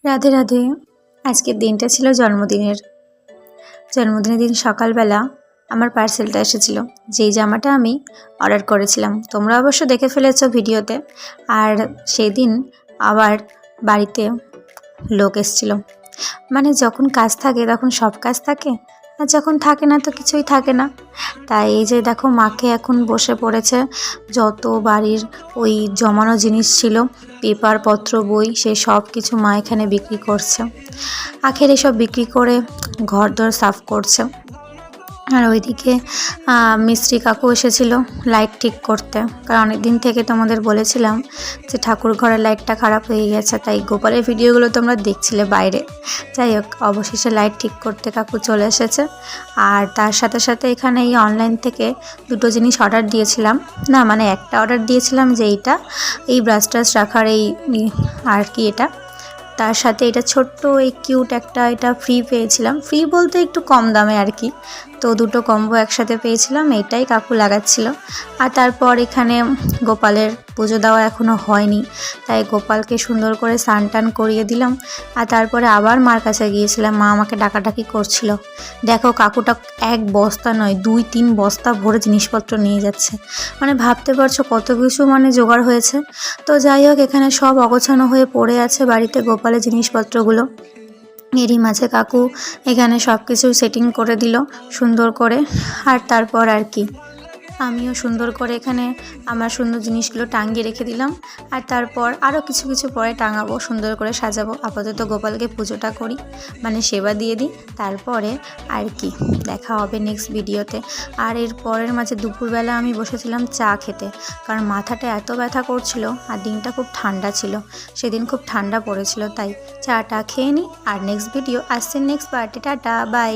রাধে রাধে। আজকের দিনটা ছিল জন্মদিনের দিন সকালবেলা আমার পার্সেলটা এসেছিল, যেই জামাটা আমি অর্ডার করেছিলাম। তোমরা অবশ্য দেখে ফেলেছো ভিডিওতে। আর সেই দিন আবার বাড়িতে লোক এসেছিল। মানে যখন কাজ থাকে তখন সব কাজ থাকে, আর যখন থাকে না তো কিছুই থাকে না। তাই এই যে দেখো, মাকে এখন বসে পড়েছে যত বাড়ির ওই জমানো জিনিস ছিল, পেপারপত্র, বই, সে সব কিছু মা এখানে বিক্রি করছে। আখের এসব বিক্রি করে ঘরদোর সাফ করছে। আর ওইদিকে মিস্ত্রি কাকু এসেছিল লাইট ঠিক করতে, কারণ অনেক দিন থেকে তোমাদের বলেছিলাম যে ঠাকুর ঘরের লাইটটা খারাপ হয়ে গেছে, তাই গোপালের ভিডিওগুলো তোমরা দেখছিলে বাইরে। যাই হোক, অবশেষে লাইট ঠিক করতে কাকু চলে এসেছে। আর তার সাথে সাথে এখানে এই অনলাইন থেকে দুটো জিনিস অর্ডার দিয়েছিলাম, না মানে একটা অর্ডার দিয়েছিলাম, যে এই ব্রাশ টাশ রাখার এই আর কি, এটা তার সাথে এটা ছোট্ট এই কিউট একটা এটা ফ্রি পেয়েছিলাম। ফ্রি বলতে একটু কম দামে আর কি। তো দুটো কম্বো একসাথে পেয়েছিলাম, এইটাই কাকু লাগাচ্ছিল। আর তারপর এখানে গোপালের পুজো দেওয়া এখনও হয়নি, তাই গোপালকে সুন্দর করে স্নান টান করিয়ে দিলাম। আর তারপরে আবার মার কাছে গিয়েছিলাম, মা আমাকে ডাকাডাকি করছিল। দেখো, কাকুটা এক বস্তা নয় 2-3 বস্তা ভরে জিনিসপত্র নিয়ে যাচ্ছে। মানে ভাবতে পারছো কত কিছু মানে জোগাড় হয়েছে। তো যাই হোক, এখানে সব অগোছানো হয়ে পড়ে আছে বাড়িতে গোপালের জিনিসপত্রগুলো। এরই মাঝে কাকু এখানে সব কিছু সেটিং করে দিল সুন্দর করে। আর তারপর আর কি, আমিও সুন্দর করে এখানে আমার সুন্দর জিনিসগুলো টাঙিয়ে রেখে দিলাম। আর তারপর আরও কিছু কিছু পরে টাঙাবো, সুন্দর করে সাজাবো। আপাতত গোপালকে পুজোটা করি, মানে সেবা দিয়ে দিই। তারপরে আর কি, দেখা হবে নেক্সট ভিডিওতে। আর এর পরের মাঝে দুপুরবেলা আমি বসেছিলাম চা খেতে, কারণ মাথাটা এত ব্যথা করছিল আর দিনটা খুব ঠান্ডা ছিল, সেদিন খুব ঠান্ডা পড়েছিল। তাই চাটা খেয়ে নিই। আর নেক্সট ভিডিও আসছে নেক্সট পার্টে। Tata, by.